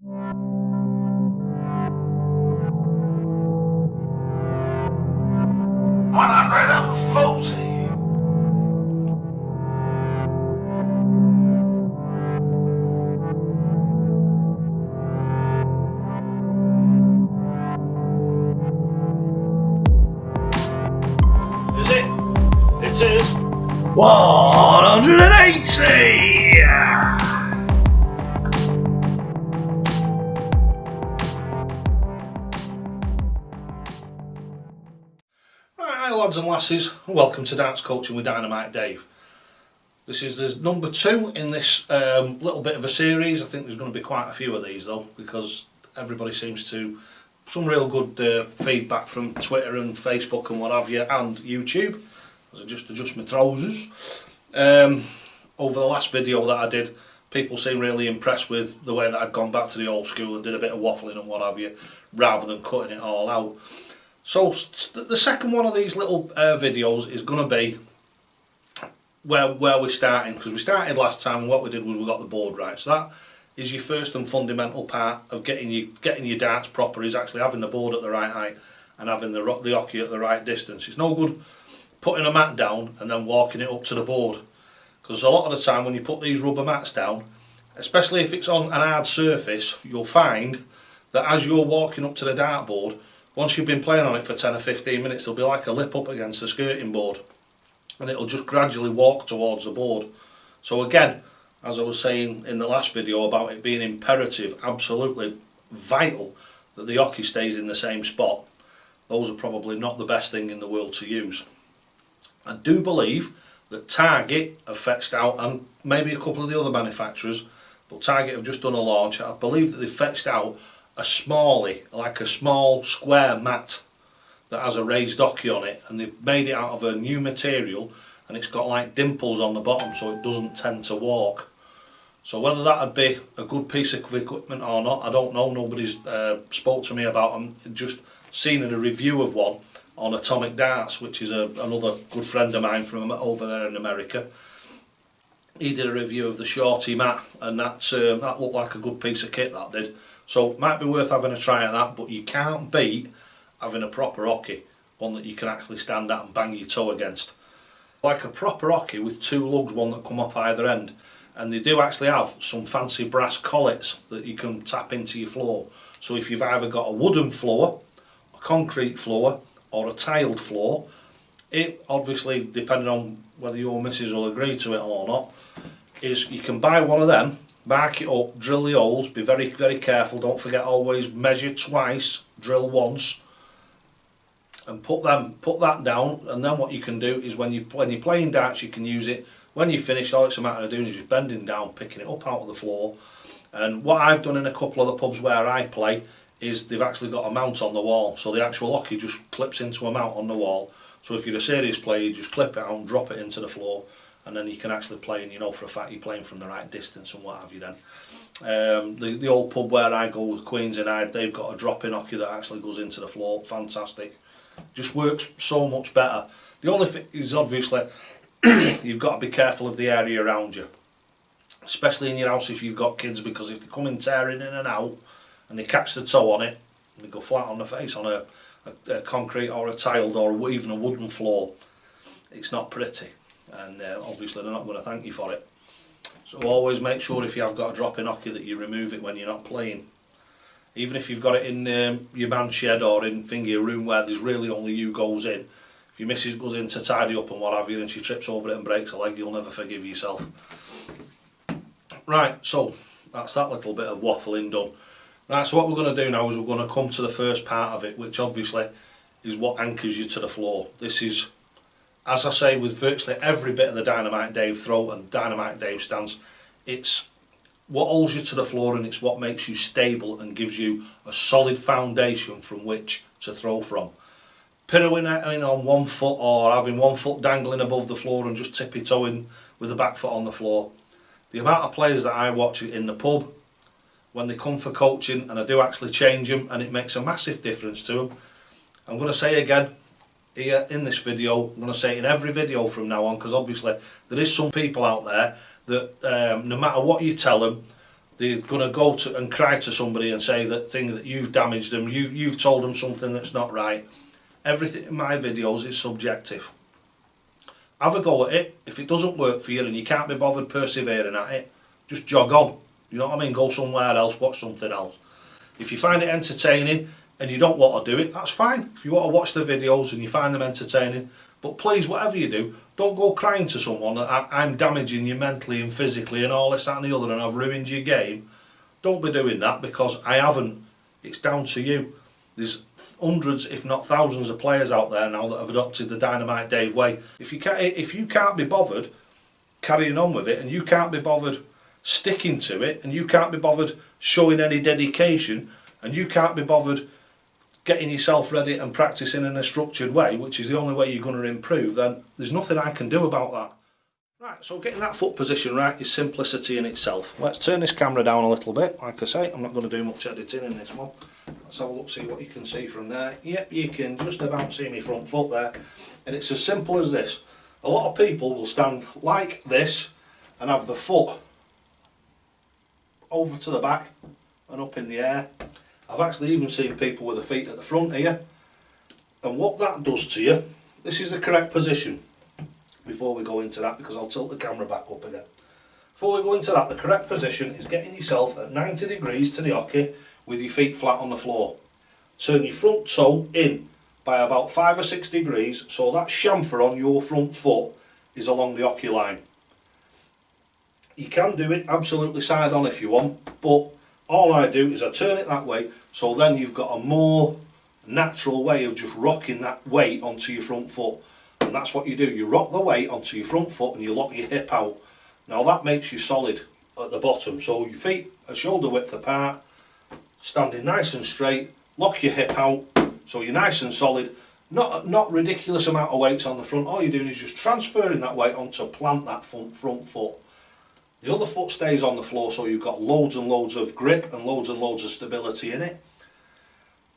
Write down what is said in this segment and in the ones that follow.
Is it? It is. 180! Hi lads and lasses, and welcome to Darts Coaching with Dynamite Dave. This is the number 2 in this little bit of a series. I think there's going to be quite a few of these though, because everybody seems to, some real good feedback from Twitter and Facebook and what have you, and YouTube, as I just adjust my trousers. Over the last video that I did, people seemed really impressed with the way that I'd gone back to the old school and did a bit of waffling and what have you, rather than cutting it all out. So the second one of these little videos is going to be where we're starting, because we started last time and what we did was we got the board right. So that is your first and fundamental part of getting your darts proper, is actually having the board at the right height and having the hockey at the right distance. It's no good putting a mat down and then walking it up to the board, because a lot of the time when you put these rubber mats down, especially if it's on an hard surface, you'll find that as you're walking up to the dartboard, once you've been playing on it for 10 or 15 minutes, there'll be like a lip up against the skirting board and it'll just gradually walk towards the board. So again, as I was saying in the last video about it being imperative, absolutely vital, that the hockey stays in the same spot, those are probably not the best thing in the world to use. I do believe that Target have fetched out, and maybe a couple of the other manufacturers, but Target have just done a launch. I believe that they've fetched out a smallie, like a small square mat that has a raised hockey on it, and they've made it out of a new material, and it's got like dimples on the bottom so it doesn't tend to walk. So whether that would be a good piece of equipment or not, I don't know. Nobody's spoke to me about them. Just seen in a review of one on Atomic Darts, which is another good friend of mine from over there in America. He did a review of the Shorty mat, and that looked like a good piece of kit, that did. So it might be worth having a try at that, but you can't beat having a proper hockey, one that you can actually stand at and bang your toe against. Like a proper hockey with 2 lugs, one that come up either end, and they do actually have some fancy brass collets that you can tap into your floor. So if you've either got a wooden floor, a concrete floor, or a tiled floor, it obviously, depending on whether your missus will agree to it or not, is you can buy one of them, mark it up, drill the holes, be very very careful, don't forget always measure twice, drill once, and put that down. And then what you can do is when you're playing darts, you can use it. When you've finished, all it's a matter of doing is just bending down, picking it up out of the floor. And what I've done in a couple of the pubs where I play is they've actually got a mount on the wall, so the actual hockey just clips into a mount on the wall. So if you're a serious player, you just clip it out and drop it into the floor, and then you can actually play, and you know for a fact you're playing from the right distance and what have you then. The old pub where I go with Queens and they've got a drop-in hockey that actually goes into the floor. Fantastic. Just works so much better. The only thing is obviously you've got to be careful of the area around you, especially in your house if you've got kids, because if they come in tearing in and out and they catch the toe on it and they go flat on the face on a concrete or a tiled or even a wooden floor, it's not pretty, and obviously they're not going to thank you for it. So always make sure if you have got a drop in hockey that you remove it when you're not playing. Even if you've got it in your man's shed or in a room where there's really only you goes in, if your missus goes in to tidy up and what have you and she trips over it and breaks a leg, you'll never forgive yourself. Right, so that's that little bit of waffling done. Right, so what we're going to do now is we're going to come to the first part of it, which obviously is what anchors you to the floor. This is, as I say, with virtually every bit of the Dynamite Dave throw and Dynamite Dave stance, it's what holds you to the floor, and it's what makes you stable and gives you a solid foundation from which to throw from. Pirouetting on 1 foot or having 1 foot dangling above the floor and just tippy-toeing with the back foot on the floor. The amount of players that I watch in the pub, when they come for coaching, and I do actually change them, and it makes a massive difference to them. I'm going to say again here in this video, I'm going to say it in every video from now on, because obviously there is some people out there that no matter what you tell them, they're going to go to and cry to somebody and say that you've damaged them, you've told them something that's not right. Everything in my videos is subjective. Have a go at it. If it doesn't work for you and you can't be bothered persevering at it, just jog on. You know what I mean? Go somewhere else, watch something else. If you find it entertaining and you don't want to do it, that's fine. If you want to watch the videos and you find them entertaining, but please, whatever you do, don't go crying to someone that I'm damaging you mentally and physically and all this, that and the other, and I've ruined your game. Don't be doing that, because I haven't. It's down to you. There's hundreds, if not thousands, of players out there now that have adopted the Dynamite Dave way. If you can't be bothered carrying on with it, and you can't be bothered sticking to it, and you can't be bothered showing any dedication, and you can't be bothered getting yourself ready and practicing in a structured way, which is the only way you're going to improve, then there's nothing I can do about that. Right, so getting that foot position right is simplicity in itself. Let's turn this camera down a little bit. Like I say, I'm not going to do much editing in this one. Let's have a look, see what you can see from there. Yep, you can just about see my front foot there. And it's as simple as this. A lot of people will stand like this and have the foot over to the back and up in the air. I've actually even seen people with the feet at the front here. And what that does to you, this is the correct position. Before we go into that, because I'll tilt the camera back up again. Before we go into that, the correct position is getting yourself at 90 degrees to the hockey with your feet flat on the floor. Turn your front toe in by about 5 or 6 degrees, so that chamfer on your front foot is along the hockey line. You can do it absolutely side on if you want, but all I do is I turn it that way, so then you've got a more natural way of just rocking that weight onto your front foot. And that's what you do. You rock the weight onto your front foot and you lock your hip out. Now that makes you solid at the bottom. So your feet are shoulder width apart, standing nice and straight, lock your hip out, so you're nice and solid. Not ridiculous amount of weights on the front. All you're doing is just transferring that weight on to plant that front foot. The other foot stays on the floor, so you've got loads and loads of grip and loads of stability in it.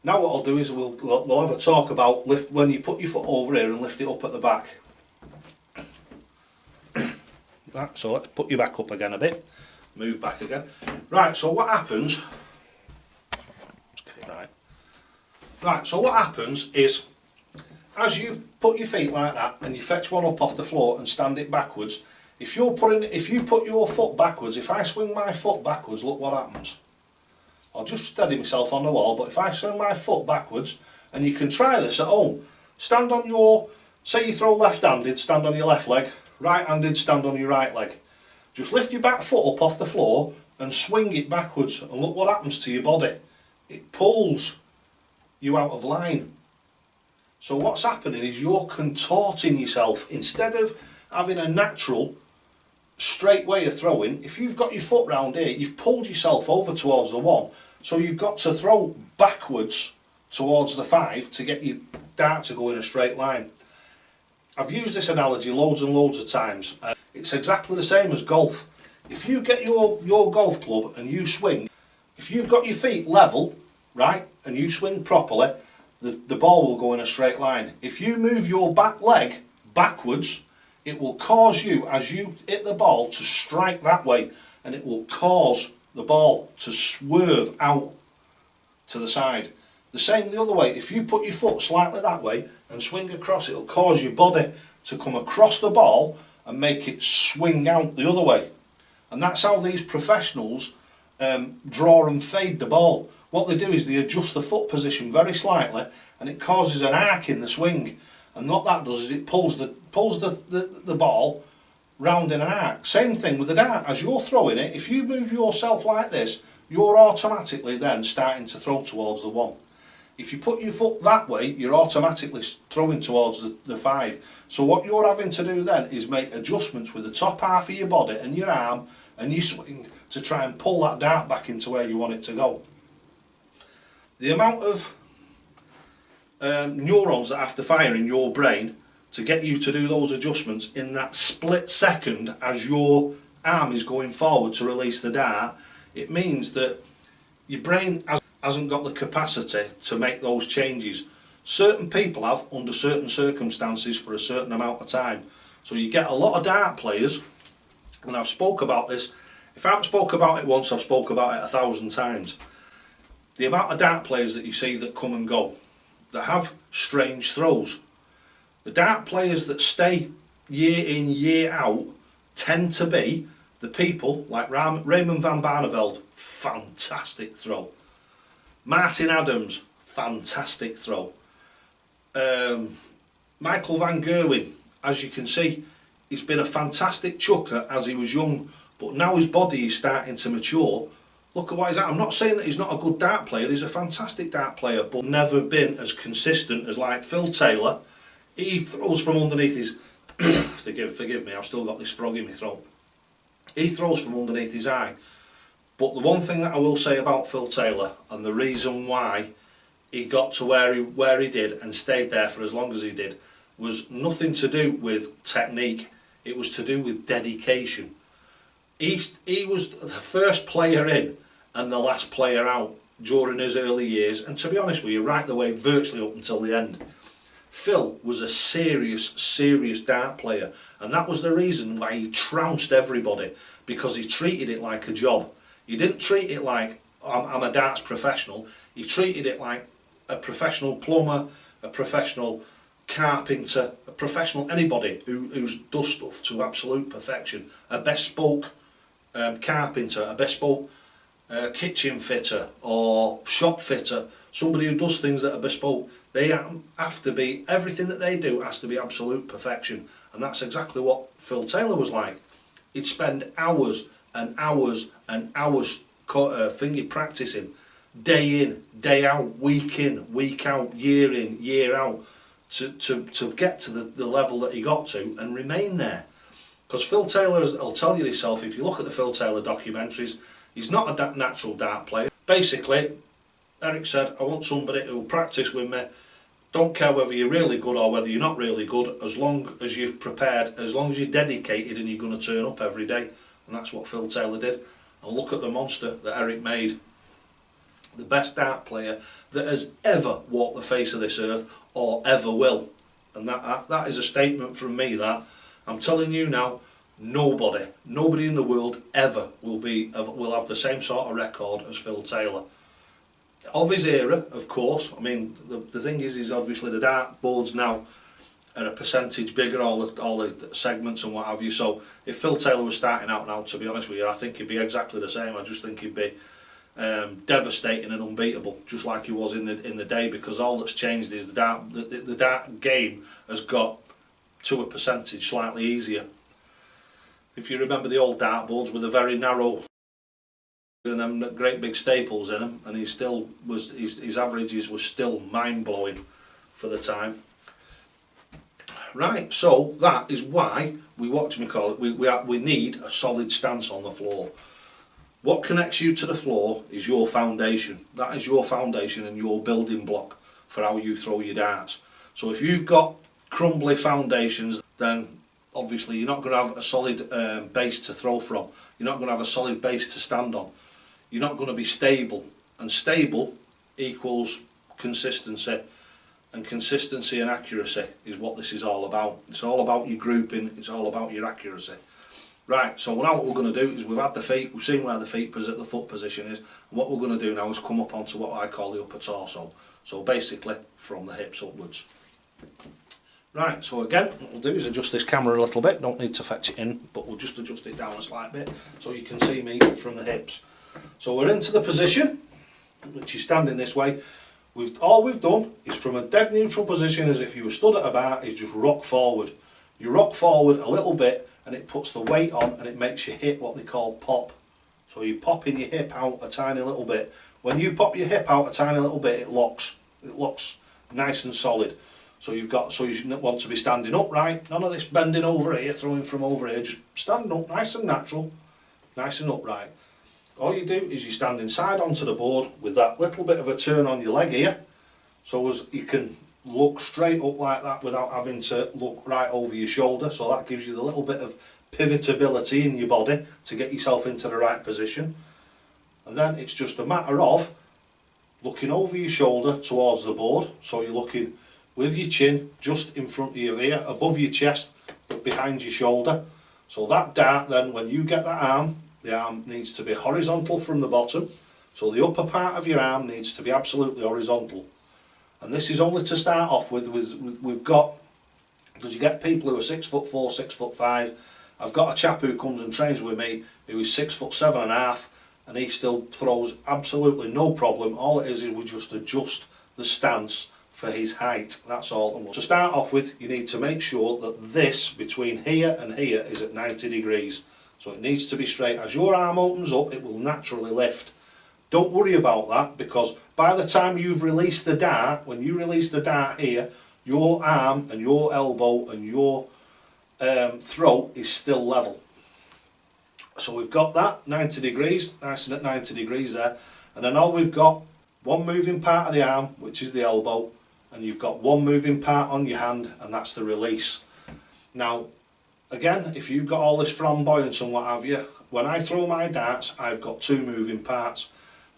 Now what I'll do is we'll have a talk about lift when you put your foot over here and lift it up at the back. Right, so let's put you back up again a bit. Move back again. Right, so what happens... Let's get it right. Right, so what happens is, as you put your feet like that and you fetch one up off the floor and stand it backwards, if you put your foot backwards, if I swing my foot backwards, look what happens. I'll just steady myself on the wall, but if I swing my foot backwards, and you can try this at home, stand on your, say you throw left-handed, stand on your left leg, right-handed, stand on your right leg. Just lift your back foot up off the floor and swing it backwards, and look what happens to your body. It pulls you out of line. So what's happening is you're contorting yourself. Instead of having a natural straight way of throwing, if you've got your foot round here, you've pulled yourself over towards the 1, so you've got to throw backwards towards the 5 to get your dart to go in a straight line. I've used this analogy loads and loads of times. It's exactly the same as golf. If you get your golf club and you swing, if you've got your feet level, right, and you swing properly, the ball will go in a straight line. If you move your back leg backwards, it will cause you, as you hit the ball, to strike that way, and it will cause the ball to swerve out to the side. The same the other way. If you put your foot slightly that way and swing across, it will cause your body to come across the ball and make it swing out the other way. And that's how these professionals draw and fade the ball. What they do is they adjust the foot position very slightly, and it causes an arc in the swing. And what that does is it pulls the ball round in an arc. Same thing with the dart. As you're throwing it, if you move yourself like this, you're automatically then starting to throw towards the 1. If you put your foot that way, you're automatically throwing towards the 5. So what you're having to do then is make adjustments with the top half of your body and your arm and your swing to try and pull that dart back into where you want it to go. The amount of neurons that have to fire in your brain to get you to do those adjustments in that split second as your arm is going forward to release the dart, it means that your brain hasn't got the capacity to make those changes. Certain people have under certain circumstances for a certain amount of time. So you get a lot of dart players, and I've spoke about this If I haven't spoke about it once, I've spoke about it 1,000 times. The amount of dart players that you see that come and go, that have strange throws. The dart players that stay year in, year out, tend to be the people like Raymond van Barneveld, fantastic throw. Martin Adams, fantastic throw. Michael van Gerwen, as you can see, he's been a fantastic chucker as he was young, but now his body is starting to mature. Look at what he's at. I'm not saying that he's not a good dart player, he's a fantastic dart player, but never been as consistent as like Phil Taylor. He throws from underneath his, forgive me, I've still got this frog in my throat. He throws from underneath his eye. But the one thing that I will say about Phil Taylor, and the reason why he got to where he did and stayed there for as long as he did, was nothing to do with technique, it was to do with dedication. He was the first player in and the last player out during his early years, and to be honest with you, right the way virtually up until the end. Phil was a serious dart player, and that was the reason why he trounced everybody, because he treated it like a job. He didn't treat it like, I'm a darts professional. He treated it like a professional plumber, a professional carpenter, a professional anybody who's does stuff to absolute perfection. A bespoke carpenter, a bespoke kitchen fitter or shop fitter, somebody who does things that are bespoke. They have to be, everything that they do has to be absolute perfection, and that's exactly what Phil Taylor was like. He'd spend hours and hours and hours practicing, day in, day out, week in, week out, year in, year out, to get to the level that he got to and remain there. Because Phil Taylor, I'll tell you yourself, if you look at the Phil Taylor documentaries, he's not a natural dart player. Basically, Eric said, I want somebody who'll practice with me, don't care whether you're really good or whether you're not really good, as long as you're prepared, as long as you're dedicated and you're going to turn up every day. And that's what Phil Taylor did. And look at the monster that Eric made. The best dart player that has ever walked the face of this earth or ever will. And that is a statement from me, that I'm telling you now, nobody in the world ever will have the same sort of record as Phil Taylor. Of his era, of course. I mean, the thing is obviously the dart boards now are a percentage bigger, all the segments and what have you. So if Phil Taylor was starting out now, to be honest with you, I think he'd be exactly the same. I just think he'd be devastating and unbeatable, just like he was in the day, because all that's changed is the dart game has got to a percentage slightly easier. If you remember the old dart boards with a very narrow and them great big staples in them, and his averages were still mind-blowing for the time. Right, so that is why we need a solid stance on the floor. What connects you to the floor is your foundation. That is your foundation and your building block for how you throw your darts. So if you've got crumbly foundations, then obviously you're not going to have a solid base to throw from. You're not going to have a solid base to stand on. You're not going to be stable, and stable equals consistency, and consistency and accuracy is what this is all about. It's all about your grouping, it's all about your accuracy. Right, so now what we're going to do is we've had the feet, we've seen where the foot position is, and what we're going to do now is come up onto what I call the upper torso. So basically from the hips upwards. Right, so again, what we'll do is adjust this camera a little bit, don't need to fetch it in, but we'll just adjust it down a slight bit so you can see me from the hips. So we're into the position, which is standing this way. All we've done is from a dead neutral position, as if you were stood at a bar, is just rock forward. You rock forward a little bit and it puts the weight on and it makes your hip what they call pop. So you're popping your hip out a tiny little bit. When you pop your hip out a tiny little bit, it locks nice and solid. So you want to be standing upright, none of this bending over here, throwing from over here, just stand up nice and natural, nice and upright. All you do is you stand inside onto the board with that little bit of a turn on your leg here, so as you can look straight up like that without having to look right over your shoulder. So that gives you the little bit of pivotability in your body to get yourself into the right position. And then it's just a matter of looking over your shoulder towards the board, so you're looking with your chin just in front of your ear, above your chest but behind your shoulder. So that dart then, when you get that arm, the arm needs to be horizontal from the bottom, so the upper part of your arm needs to be absolutely horizontal. And this is only to start off with. We've got, because you get people who are 6'4", 6'5". I've got a chap who comes and trains with me who is 6'7½", and he still throws absolutely no problem. All it is we just adjust the stance for his height, that's all. And to start off with, you need to make sure that this between here and here is at 90 degrees. So it needs to be straight. As your arm opens up, it will naturally lift. Don't worry about that, because by the time you've released the dart, when you release the dart here, your arm and your elbow and your throat is still level. So we've got that 90 degrees, nice and at 90 degrees there. And then all we've got, one moving part of the arm, which is the elbow, and you've got one moving part on your hand, and that's the release. Now, again, if you've got all this flamboyance and what have you, when I throw my darts, I've got two moving parts,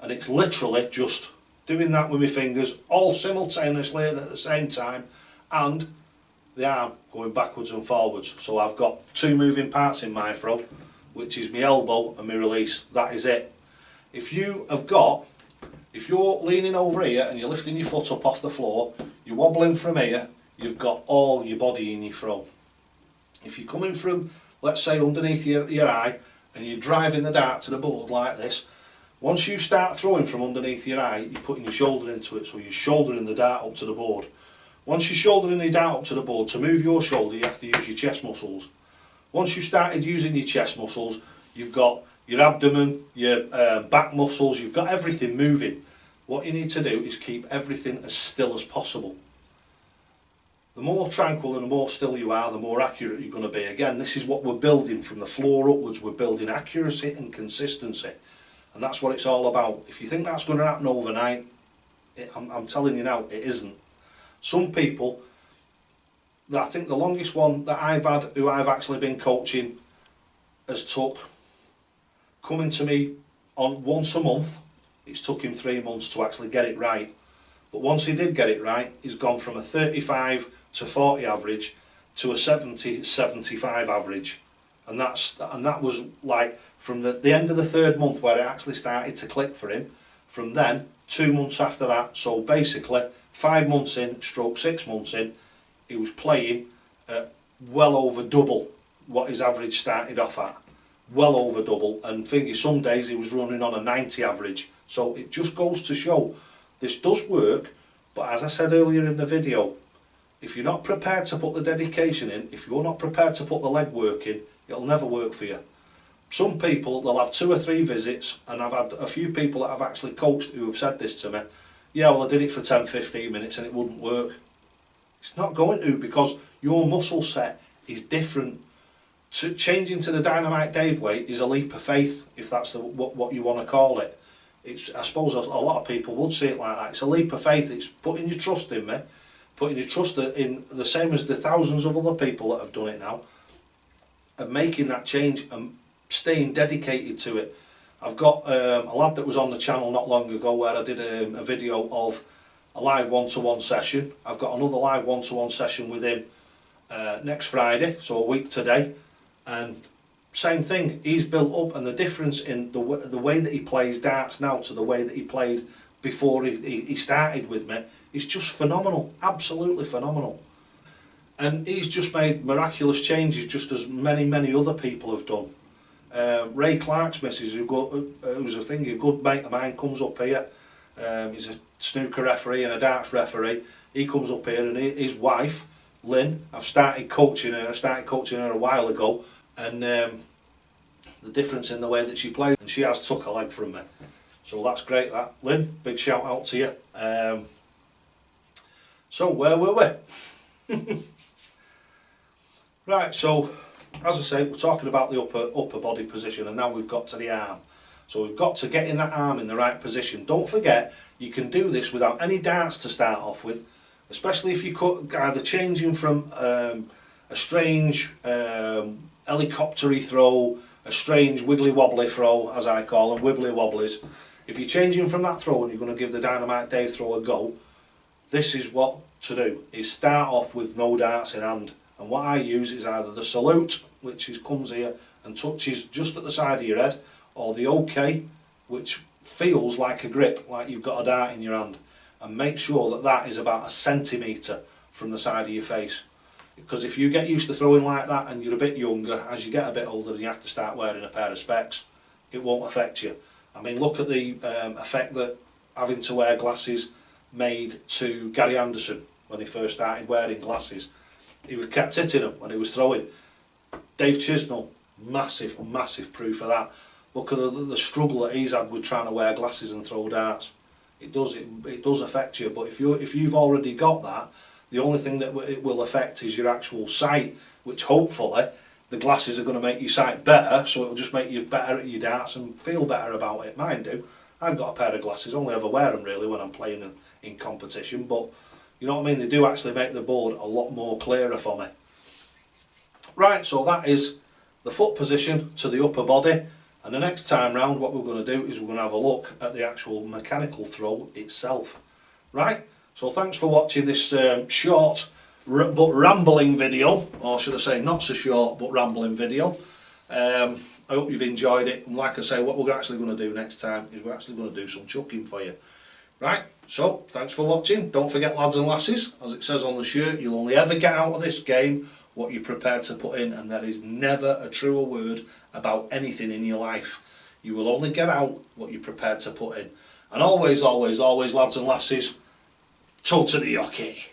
and it's literally just doing that with my fingers all simultaneously and at the same time, and the arm going backwards and forwards. So I've got two moving parts in my throw, which is my elbow and my release. That is it. If you're leaning over here and you're lifting your foot up off the floor, you're wobbling from here, you've got all your body in your throw. If you're coming from, let's say, underneath your eye, and you're driving the dart to the board like this, once you start throwing from underneath your eye, you're putting your shoulder into it, so you're shouldering the dart up to the board. Once you're shouldering the dart up to the board, to move your shoulder, you have to use your chest muscles. Once you've started using your chest muscles, you've got your abdomen, your back muscles, you've got everything moving. What you need to do is keep everything as still as possible. The more tranquil and the more still you are, the more accurate you're going to be. Again, this is what we're building from the floor upwards. We're building accuracy and consistency. And that's what it's all about. If you think that's going to happen overnight, I'm telling you now, it isn't. Some people, I think the longest one that I've had, who I've actually been coaching, has took, coming to me on once a month, it's took him 3 months to actually get it right. But once he did get it right, he's gone from a 35 to 40 average to a 70, 75 average. And that was like from the end of the 3rd month where it actually started to click for him. From then, 2 months after that, so basically 5 months in, stroke 6 months in, he was playing at well over double what his average started off at. Well over double, and thinking some days he was running on a 90 average. So it just goes to show this does work, but as I said earlier in the video, if you're not prepared to put the dedication in, if you're not prepared to put the leg work in, it'll never work for you. Some people, they'll have 2 or 3 visits, and I've had a few people that I've actually coached who have said this to me, yeah, well I did it for 10-15 minutes and it wouldn't work. It's not going to, because your muscle set is different. Changing to the Dynamite Dave weight is a leap of faith, if that's what you want to call it. I suppose a lot of people would see it like that. It's a leap of faith. It's putting your trust in me, putting your trust in the same as the thousands of other people that have done it now, and making that change and staying dedicated to it. I've got a lad that was on the channel not long ago where I did a video of a live one-to-one session. I've got another live one-to-one session with him next Friday, so a week today, and same thing, he's built up, and the difference in the way that he plays darts now to the way that he played before he started with me is just phenomenal, absolutely phenomenal. And he's just made miraculous changes, just as many other people have done. Ray Clark's missus, who's a good mate of mine, comes up here. He's a snooker referee and a darts referee. He comes up here, and his wife, Lynn, I started coaching her a while ago, and the difference in the way that she plays, and she has took a leg from me. So that's great, that. Lynn, big shout out to you. So where were we? Right, so as I say, we're talking about the upper body position, and now we've got to the arm. So we've got to get in that arm in the right position. Don't forget, you can do this without any darts to start off with, especially if you're either changing from a strange helicoptery throw, a strange wiggly wobbly throw, as I call them, wibbly wobblies. If you're changing from that throw and you're going to give the Dynamite Dave throw a go, this is what to do, is start off with no darts in hand. And what I use is either the salute, which comes here and touches just at the side of your head, or the OK, which feels like a grip, like you've got a dart in your hand, and make sure that that is about a centimetre from the side of your face. Because if you get used to throwing like that and you're a bit younger, as you get a bit older and you have to start wearing a pair of specs, it won't affect you. I mean, look at the effect that having to wear glasses made to Gary Anderson when he first started wearing glasses. He kept hitting them when he was throwing. Dave Chisnell, massive, massive proof of that. Look at the struggle that he's had with trying to wear glasses and throw darts. It does affect you, but if you've already got that, the only thing that it will affect is your actual sight, which hopefully the glasses are going to make your sight better, so it'll just make you better at your darts and feel better about it. Mine do. I've got a pair of glasses, only ever wear them really when I'm playing in competition, but you know what I mean, they do actually make the board a lot more clearer for me. Right, so that is the foot position to the upper body, and the next time round what we're going to do is we're going to have a look at the actual mechanical throw itself. Right, so thanks for watching this short but rambling video, or should I say not so short but rambling video. I hope you've enjoyed it, and like I say, what we're actually going to do next time is we're actually going to do some chucking for you. Right, so thanks for watching. Don't forget, lads and lasses, as it says on the shirt, you'll only ever get out of this game what you're prepared to put in, and there is never a truer word about anything in your life. You will only get out what you're prepared to put in. And always, always, always, lads and lasses, toe to the hockey.